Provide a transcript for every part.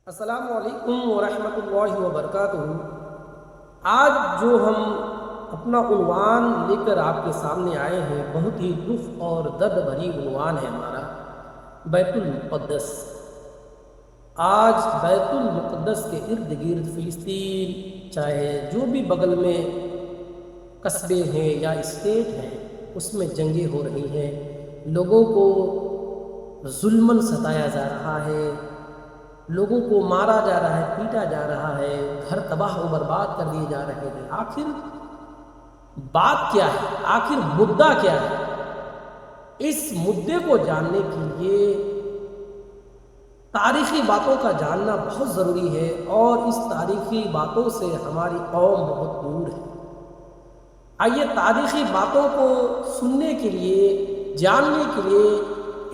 السلام علیکم ورحمۃ اللہ وبرکاتہ۔ آج جو ہم اپنا عنوان لے کر آپ کے سامنے آئے ہیں، بہت ہی دکھ اور درد بھری عنوان ہے ہمارا، بیت المقدس۔ آج بیت المقدس کے ارد گرد فلسطین، چاہے جو بھی بغل میں قصبے ہیں یا اسٹیٹ ہیں، اس میں جنگیں ہو رہی ہیں، لوگوں کو ظلماً ستایا جا رہا ہے، لوگوں کو مارا جا رہا ہے، پیٹا جا رہا ہے، گھر تباہ و برباد کر دیے جا رہے ہیں۔ آخر بات کیا ہے؟ آخر مدعا کیا ہے؟ اس مدعے کو جاننے کے لیے تاریخی باتوں کا جاننا بہت ضروری ہے، اور اس تاریخی باتوں سے ہماری قوم بہت دور ہے۔ آئیے تاریخی باتوں کو سننے کے لیے، جاننے کے لیے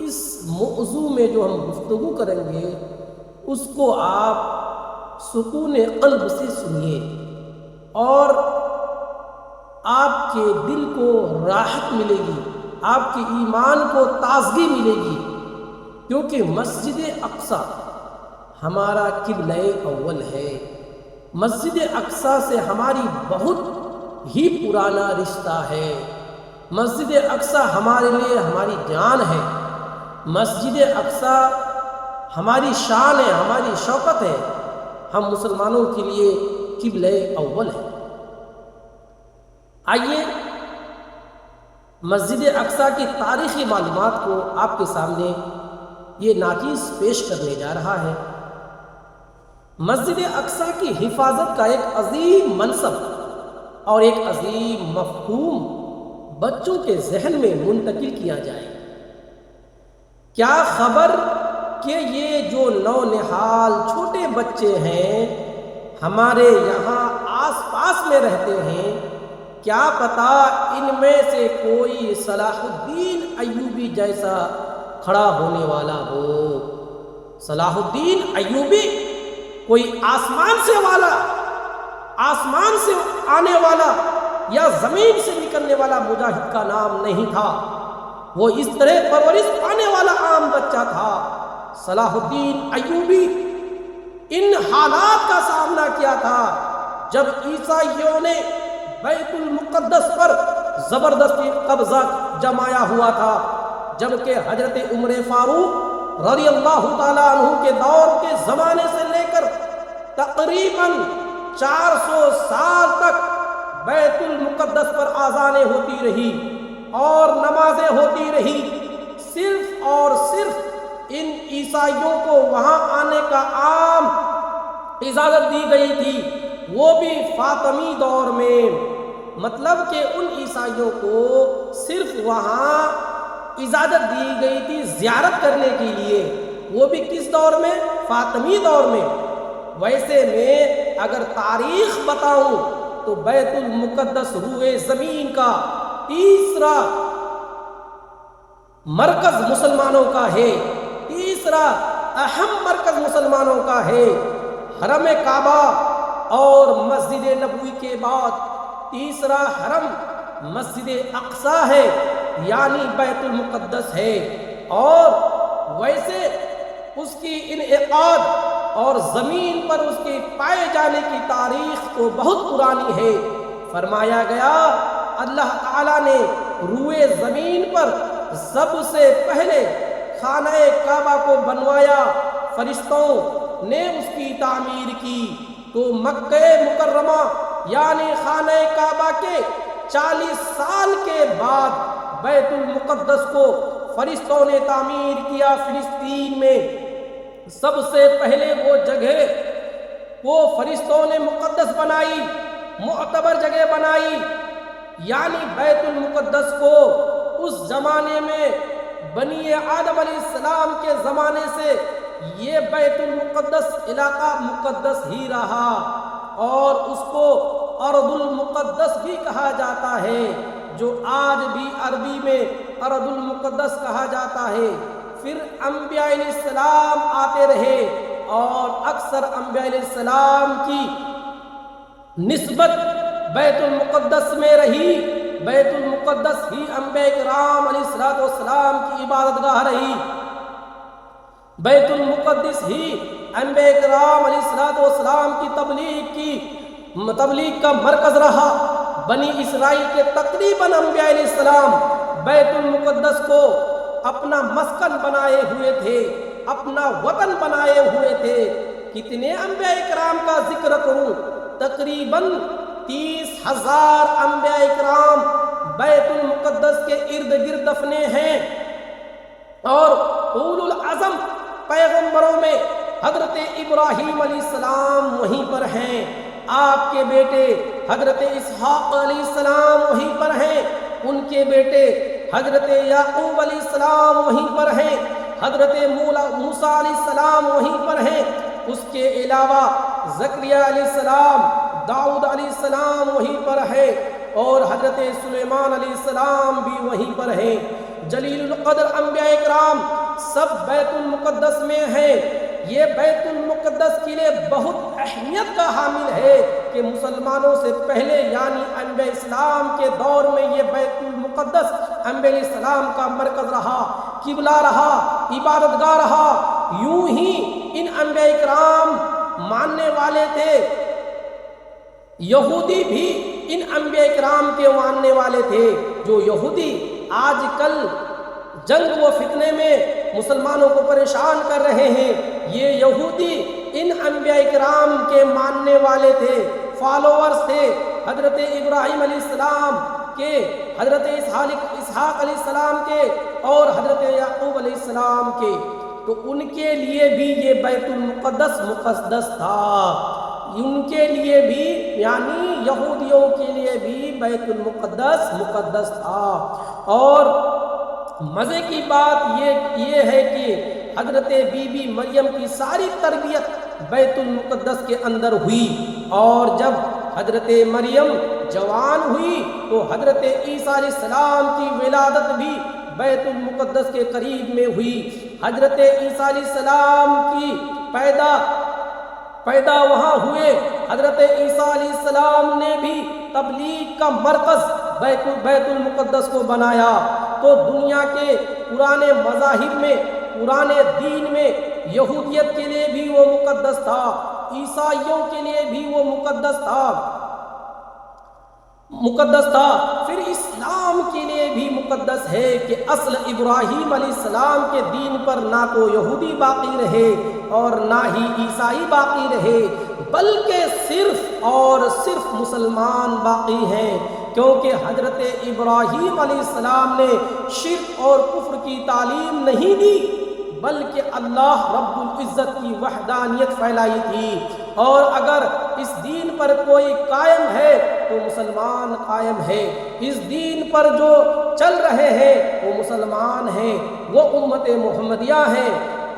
اس موضوع میں جو ہم گفتگو کریں گے، اس کو آپ سکون قلب سے سنیے، اور آپ کے دل کو راحت ملے گی، آپ کے ایمان کو تازگی ملے گی، کیونکہ مسجد اقصی ہمارا قبلہ اول ہے۔ مسجد اقصی سے ہماری بہت ہی پرانا رشتہ ہے۔ مسجد اقصی ہمارے لیے ہماری جان ہے۔ مسجد اقصی ہماری شان ہے، ہماری شوکت ہے۔ ہم مسلمانوں کے لیے قبلہ اول ہے۔ آئیے مسجد اقصی کی تاریخی معلومات کو آپ کے سامنے یہ ناچیز پیش کرنے جا رہا ہے۔ مسجد اقصی کی حفاظت کا ایک عظیم منصب اور ایک عظیم مفہوم بچوں کے ذہن میں منتقل کیا جائے۔ کیا خبر کہ یہ جو نونہال چھوٹے بچے ہیں، ہمارے یہاں آس پاس میں رہتے ہیں، کیا پتہ ان میں سے کوئی صلاح الدین ایوبی جیسا کھڑا ہونے والا ہو۔ صلاح الدین ایوبی کوئی آسمان سے آنے والا یا زمین سے نکلنے والا مجاہد کا نام نہیں تھا، وہ اس طرح پرورش پانے والا عام بچہ تھا۔ صلاح الدین ایوبی ان حالات کا سامنا کیا تھا جب عیسائیوں نے بیت المقدس پر زبردستی قبضہ جمایا ہوا تھا، جبکہ حضرت عمر فاروق رضی اللہ تعالیٰ عنہ کے دور کے زمانے سے لے کر تقریباً 400 سال تک بیت المقدس پر آذانیں ہوتی رہی اور نمازیں ہوتی رہی۔ صرف اور صرف ان عیسائیوں کو وہاں آنے کا عام اجازت دی گئی تھی، وہ بھی فاطمی دور میں۔ مطلب کہ ان عیسائیوں کو صرف وہاں اجازت دی گئی تھی زیارت کرنے کے لیے، وہ بھی کس دور میں؟ فاطمی دور میں۔ ویسے میں اگر تاریخ بتاؤں تو بیت المقدس روئے زمین کا تیسرا مرکز مسلمانوں کا ہے، تیسرا اہم مرکز مسلمانوں کا ہے۔ حرم کعبہ اور مسجد نبوی کے بعد تیسرا حرم مسجد اقصی ہے، یعنی بیت المقدس ہے۔ اور ویسے اس کی انعقاد اور زمین پر اس کے پائے جانے کی تاریخ تو بہت پرانی ہے۔ فرمایا گیا اللہ تعالیٰ نے روئے زمین پر سب سے پہلے خانہ کعبہ کو بنوایا، فرشتوں نے اس کی تعمیر کی، تو مکہ مکرمہ یعنی خانہ کعبہ کے 40 سال کے بعد بیت المقدس کو فرشتوں نے تعمیر کیا۔ فلسطین میں سب سے پہلے وہ جگہ وہ فرشتوں نے مقدس بنائی، معتبر جگہ بنائی، یعنی بیت المقدس کو اس زمانے میں بنی آدم علیہ السلام کے زمانے سے یہ بیت المقدس علاقہ مقدس ہی رہا، اور اس کو ارض المقدس بھی کہا جاتا ہے، جو آج بھی عربی میں ارض المقدس کہا جاتا ہے۔ پھر انبیاء علیہ السلام آتے رہے، اور اکثر انبیاء علیہ السلام کی نسبت بیت المقدس میں رہی۔ بیت المقدس ہی انبیاء کرام علیہ السلام کی عبادت گاہ رہی۔ بیت المقدس ہی انبیاء کرام علیہ السلام کی تبلیغ کا مرکز رہا۔ بنی اسرائیل کے تقریباً انبیاء علیہ السلام بیت المقدس کو اپنا مسکن بنائے ہوئے تھے، اپنا وطن بنائے ہوئے تھے۔ کتنے انبیاء کرام کا ذکر کروں؟ تقریباً 30,000 انبیاء کرام بیت المقدس کے ارد گرد دفنے ہیں، اور اولو العزم پیغمبروں میں حضرت ابراہیم علیہ السلام وہیں پر ہیں، آپ کے بیٹے حضرت اسحاق علیہ السلام وہیں پر ہیں، ان کے بیٹے حضرت یعقوب علیہ السلام وہیں پر ہیں، حضرت موسیٰ علیہ السلام وہیں پر ہیں، اس کے علاوہ زکریا علیہ السلام، داؤد علیہ السلام وہیں پر ہے، اور حضرت سلیمان علیہ السلام بھی وہیں پر ہیں۔ جلیل القدر انبیاء کرام سب بیت المقدس میں ہیں۔ یہ بیت المقدس کے لیے بہت اہمیت کا حامل ہے کہ مسلمانوں سے پہلے یعنی انبیاء اسلام کے دور میں یہ بیت المقدس انبیاء السلام کا مرکز رہا، قبلہ رہا، عبادت گاہ رہا۔ یوں ہی ان انبیاء کرام ماننے والے تھے، یہودی بھی ان انبیاء کرام کے ماننے والے تھے۔ جو یہودی آج کل جنگ و فتنے میں مسلمانوں کو پریشان کر رہے ہیں، یہ یہودی ان انبیاء کرام کے ماننے والے تھے، فالوورز تھے حضرت ابراہیم علیہ السلام کے، حضرت اسحاق علیہ السلام کے، اور حضرت یعقوب علیہ السلام کے۔ تو ان کے لیے بھی یہ بیت المقدس مقدس تھا، ان کے لیے بھی یعنی یہودیوں کے لیے بھی بیت المقدس مقدس تھا۔ اور مزے کی بات یہ ہے کہ حضرت بی بی مریم کی ساری تربیت بیت المقدس کے اندر ہوئی، اور جب حضرت مریم جوان ہوئی تو حضرت عیسیٰ علیہ السلام کی ولادت بھی بیت المقدس کے قریب میں ہوئی۔ حضرت عیسیٰ علیہ السلام کی پیدا وہاں ہوئے۔ حضرت عیسیٰ علیہ السلام نے بھی تبلیغ کا مرکز بیت المقدس کو بنایا۔ تو دنیا کے پرانے مذاہب میں، پرانے دین میں یہودیت کے لیے بھی وہ مقدس تھا، عیسائیوں کے لیے بھی وہ مقدس تھا، پھر اسلام کے لیے بھی مقدس ہے کہ اصل ابراہیم علیہ السلام کے دین پر نہ تو یہودی باقی رہے اور نہ ہی عیسائی باقی رہے، بلکہ صرف اور صرف مسلمان باقی ہیں، کیونکہ حضرت ابراہیم علیہ السلام نے شرک اور کفر کی تعلیم نہیں دی، بلکہ اللہ رب العزت کی وحدانیت پھیلائی تھی۔ اور اگر اس دین پر کوئی قائم ہے تو مسلمان قائم ہے، اس دین پر جو چل رہے ہیں وہ مسلمان ہیں، وہ امت محمدیہ ہیں،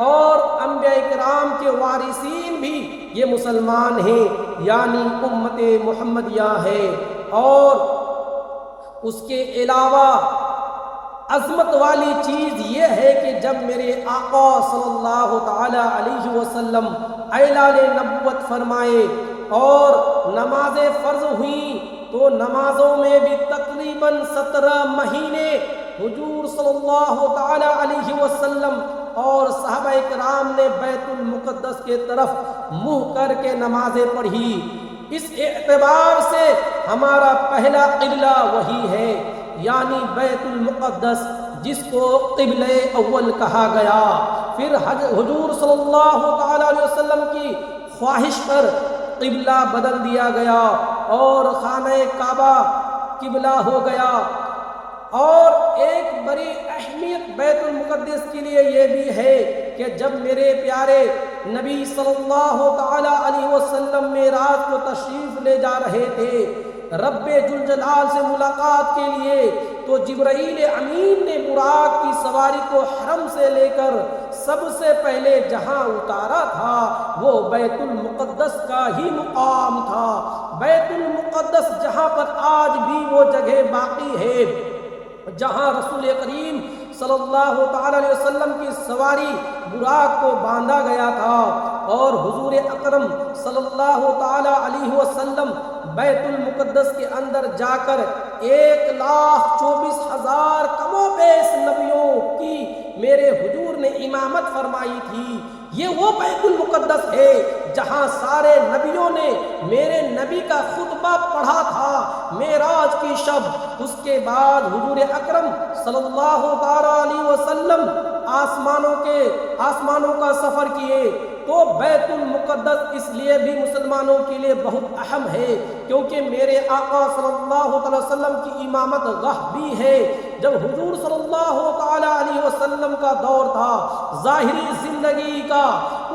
اور انبیاء کرام کے وارثین بھی یہ مسلمان ہیں، یعنی امت محمدیہ ہے۔ اور اس کے علاوہ عظمت والی چیز یہ ہے کہ جب میرے آقا صلی اللہ تعالی علیہ وسلم اعلان نبوت فرمائے اور نمازیں فرض ہوئیں، تو نمازوں میں بھی تقریباً 17 مہینے حضور صلی اللہ تعالی علیہ وسلم اور صحابہ کرام نے بیت المقدس کے طرف منہ کر کے نمازیں پڑھی۔ اس اعتبار سے ہمارا پہلا قبلہ وہی ہے، یعنی بیت المقدس، جس کو قبلہ اول کہا گیا۔ پھر حضور صلی اللہ تعالی علیہ وسلم کی خواہش پر قبلہ بدل دیا گیا اور خانہ کعبہ قبلہ ہو گیا۔ اور ایک بڑی اہمیت بیت المقدس کے لیے یہ بھی ہے کہ جب میرے پیارے نبی صلی اللہ تعالی علیہ وسلم معراج کو تشریف لے جا رہے تھے رب ذوالجلال سے ملاقات کے لیے، تو جبرائیل امین نے براق کی سواری کو حرم سے لے کر سب سے پہلے جہاں اتارا تھا وہ بیت المقدس کا ہی مقام تھا۔ بیت المقدس جہاں پر آج بھی وہ جگہ باقی ہے جہاں رسول کریم صلی اللہ تعالی علیہ وسلم کی سواری براق کو باندھا گیا تھا، اور حضور اکرم صلی اللہ تعالی علیہ وسلم بیت المقدس کے اندر جا کر 1,24,000 کم و بیش نبیوں کی میرے حضور نے امامت فرمائی تھی۔ یہ وہ بیت المقدس ہے جہاں سارے نبیوں نے میرے نبی کا خطبہ پڑھا تھا معراج کی شب۔ اس کے بعد حضور اکرم صلی اللہ علیہ وسلم آسمانوں کا سفر کیے، تو بیت المقدس اس لیے بھی مسلمانوں کے لیے بہت اہم ہے کیونکہ میرے آقا صلی اللہ علیہ وسلم کی امامت گاہ بھی ہے۔ جب حضور صلی اللہ تعالی علیہ وسلم کا دور تھا ظاہری زندگی کا،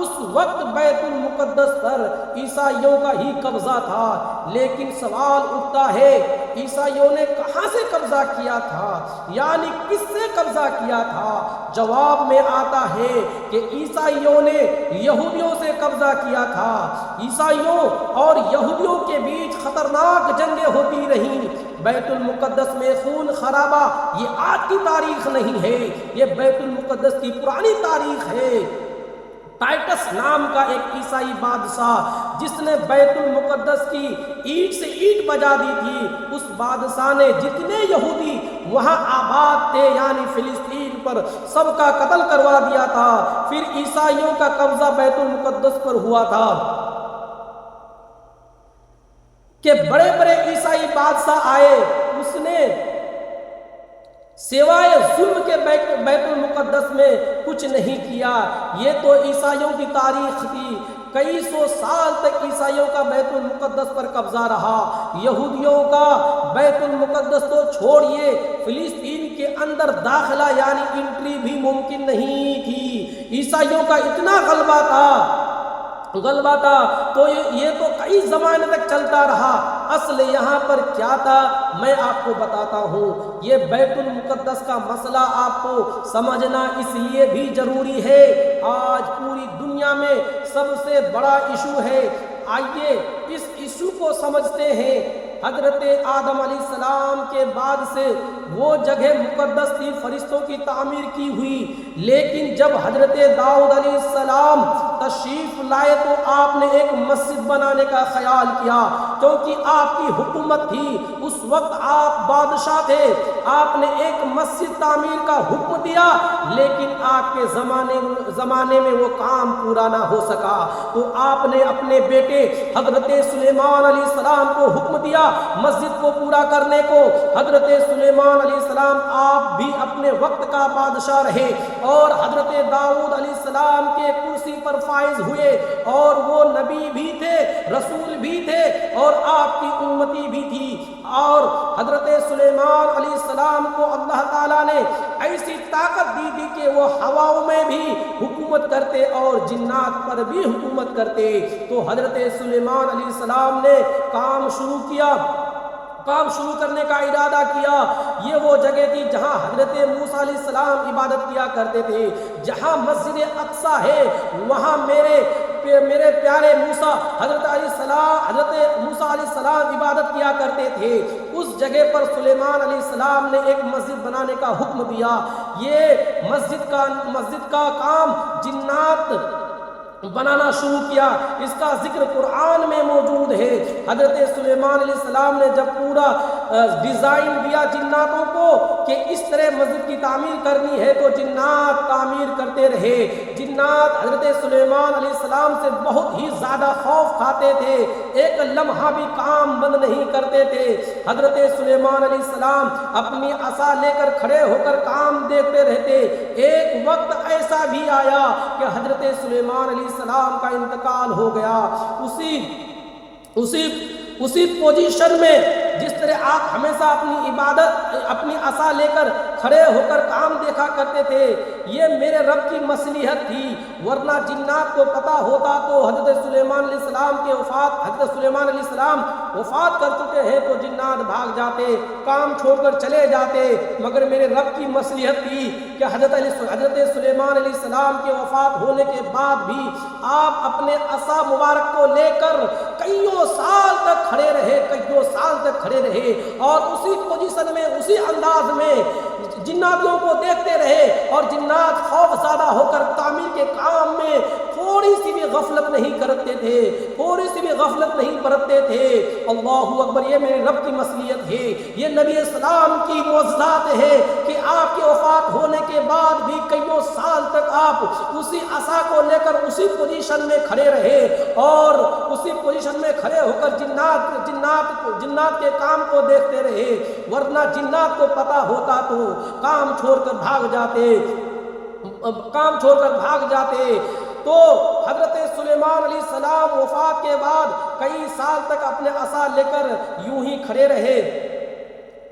اس وقت بیت المقدس پر عیسائیوں کا ہی قبضہ تھا، لیکن سوال اٹھتا ہے عیسائیوں نے کہاں سے قبضہ کیا تھا، یعنی کس سے قبضہ کیا تھا؟ جواب میں آتا ہے کہ عیسائیوں نے یہودیوں سے قبضہ کیا تھا۔ عیسائیوں اور یہودیوں کے بیچ خطرناک جنگیں ہوتی رہیں۔ بیت المقدس میں خون خرابہ یہ آج کی تاریخ نہیں ہے، یہ بیت المقدس کی پرانی تاریخ ہے۔ ٹائٹس نام کا ایک عیسائی بادشاہ جس نے بیت المقدس کی اینٹ سے اینٹ بجا دی تھی، اس بادشاہ نے جتنے یہودی وہاں آباد تھے یعنی فلسطین پر سب کا قتل کروا دیا تھا۔ پھر عیسائیوں کا قبضہ بیت المقدس پر ہوا تھا کہ بڑے بڑے عیسائی بادشاہ آئے، اس نے سوائے ظلم کے بیت المقدس میں کچھ نہیں کیا۔ یہ تو عیسائیوں کی تاریخ تھی، کئی سو سال تک عیسائیوں کا بیت المقدس پر قبضہ رہا۔ یہودیوں کا بیت المقدس تو چھوڑیے، فلسطین کے اندر داخلہ یعنی انٹری بھی ممکن نہیں تھی۔ عیسائیوں کا اتنا غلبہ تھا تو یہ تو کئی زمانے تک چلتا رہا۔ اصل یہاں پر کیا تھا میں آپ کو بتاتا ہوں۔ یہ بیت المقدس کا مسئلہ آپ کو سمجھنا اس لیے بھی ضروری ہے، آج پوری دنیا میں سب سے بڑا ایشو ہے۔ آئیے اس ایشو کو سمجھتے ہیں۔ حضرت آدم علیہ السلام کے بعد سے وہ جگہ مقدس تھی، فرشتوں کی تعمیر کی ہوئی، لیکن جب حضرت داؤد علیہ السلام تشریف لائے تو آپ نے ایک مسجد بنانے کا خیال کیا، کیونکہ آپ کی حکومت تھی، اس وقت آپ بادشاہ تھے، آپ نے ایک مسجد تعمیر کا حکم دیا، لیکن آپ کے زمانے میں وہ کام پورا نہ ہو سکا، تو آپ نے اپنے بیٹے حضرت سلیمان علیہ السلام کو حکم دیا مسجد کو پورا کرنے کو۔ حضرت سلیمان علیہ السلام آپ بھی اپنے وقت کا بادشاہ رہے اور حضرت داؤد علیہ السلام کے کرسی پر فائز ہوئے، اور وہ نبی بھی تھے، رسول بھی تھے، اور آپ کی امتی بھی تھی۔ اور حضرت سلیمان علیہ السلام کو اللہ تعالیٰ نے ایسی طاقت دی تھی کہ وہ ہواؤں میں بھی حکومت کرتے اور جنات پر بھی حکومت کرتے۔ تو حضرت سلیمان علیہ السلام نے کام شروع کرنے کا ارادہ کیا۔ یہ وہ جگہ تھی جہاں حضرت موسیٰ علیہ السلام عبادت کیا کرتے تھے، جہاں مسجد اقصی ہے وہاں میرے پیارے موسیٰ حضرت موسیٰ علیہ السلام عبادت کیا کرتے تھے۔ اس جگہ پر سلیمان علیہ السلام نے ایک مسجد بنانے کا حکم دیا۔ یہ مسجد کا کام جنات بنانا شروع کیا، اس کا ذکر قرآن میں موجود ہے۔ حضرت سلیمان علیہ السلام نے جب پورا ڈیزائن دیا جناتوں کو کہ اس طرح مسجد کی تعمیر کرنی ہے تو جنات تعمیر کرتے رہے۔ جنات حضرت سلیمان علیہ السلام سے بہت ہی زیادہ خوف کھاتے تھے، ایک لمحہ بھی کام بند نہیں کرتے تھے۔ حضرت سلیمان علیہ السلام اپنی عصا لے کر کھڑے ہو کر کام دیکھتے رہتے۔ ایک وقت ایسا بھی آیا کہ حضرت سلیمان علیہ السلام کا انتقال ہو گیا۔ اسی پوزیشن میں جس طرح آپ ہمیشہ اپنی عصا لے کر کھڑے ہو کر کام دیکھا کرتے تھے، یہ میرے رب کی مصلحت تھی، ورنہ جنات کو پتہ ہوتا تو حضرت سلیمان علیہ السلام وفات کر چکے ہیں تو جنات بھاگ جاتے، کام چھوڑ کر چلے جاتے، مگر میرے رب کی مصلحت تھی کہ حضرت سلیمان علیہ السلام کے وفات ہونے کے بعد بھی آپ اپنے عصا مبارک کو لے کر کئیوں سال تک کھڑے رہے اور اسی پوزیشن میں اسی انداز میں جناتوں کو دیکھتے رہے، اور جنات خوف زدہ ہو کر تعمیر کے کام میں تھوڑی سی بھی غفلت نہیں کرتے تھے، تھوڑی سی بھی غفلت نہیں برتتے تھے۔ اللہ اکبر، یہ میرے رب کی مصلیحت ہے، یہ نبی اسلام کی معجزات ہے کہ آپ کے وفات ہونے کے بعد بھی کئیوں سال تک آپ اسی عصا کو لے کر اسی پوزیشن میں کھڑے رہے اور اسی پوزیشن میں کھڑے ہو کر جنات کے کام کو دیکھتے رہے، ورنہ جنات کو پتہ ہوتا تو کام چھوڑ کر بھاگ جاتے۔ تو حضرت سلیمان علیہ السلام وفات کے بعد کئی سال تک اپنے عصا لے کر یوں ہی کھڑے رہے،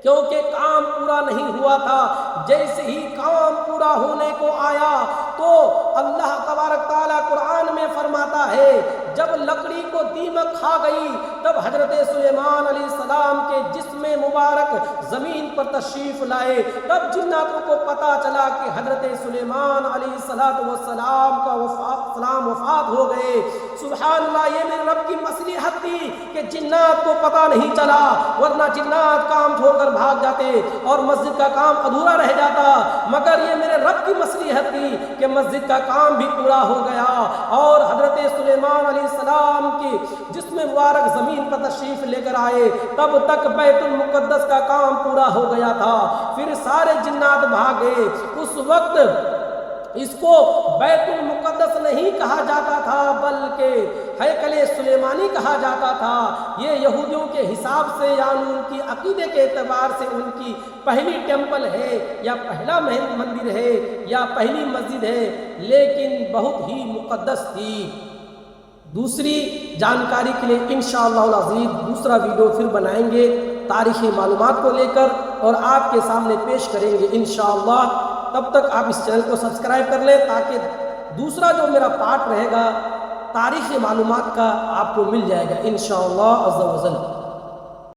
کیونکہ کام پورا نہیں ہوا تھا۔ جیسے ہی کام پورا ہونے کو آیا تو اللہ تبارک تعالیٰ قرآن میں فرماتا ہے، جب لکڑی کو دیمک کھا گئی تب حضرت سلیمان علیہ السلام کے جسم مبارک زمین پر تشریف لائے، تب جناتوں کو پتا چلا کہ حضرت سلیمان علیہ السلام کا وفات ہو گئے۔ سبحان اللہ، یہ میرے رب کی مصلحت تھی کہ جنات کو پتا نہیں چلا، ورنہ جنات کام چھوڑ کر بھاگ جاتے اور مسجد کا کام ادھورا رہ جاتا، مگر یہ میرے رب کی مصلحت تھی کہ مسجد کا کام بھی پورا ہو گیا اور حضرت سلیمان علیہ السلام کی جسم مبارک زمین پر تشریف لے کر آئے، تب تک بیت المقدس کا کام پورا ہو گیا تھا۔ پھر سارے جنات بھاگے۔ اس وقت اس کو بیت المقدس نہیں کہا جاتا تھا بلکہ ہیکل سلیمانی کہا جاتا تھا۔ یہ یہودیوں کے حساب سے یعنی ان کی عقیدے کے اعتبار سے ان کی پہلی ٹیمپل ہے یا پہلا مندر ہے یا پہلی مسجد ہے، لیکن بہت ہی مقدس تھی۔ دوسری جانکاری کے لیے انشاءاللہ العزیز دوسرا ویڈیو پھر بنائیں گے تاریخی معلومات کو لے کر اور آپ کے سامنے پیش کریں گے انشاءاللہ۔ تب تک آپ اس چینل کو سبسکرائب کر لیں تاکہ دوسرا جو میرا پارٹ رہے گا تاریخی معلومات کا آپ کو مل جائے گا انشاءاللہ عز و جل۔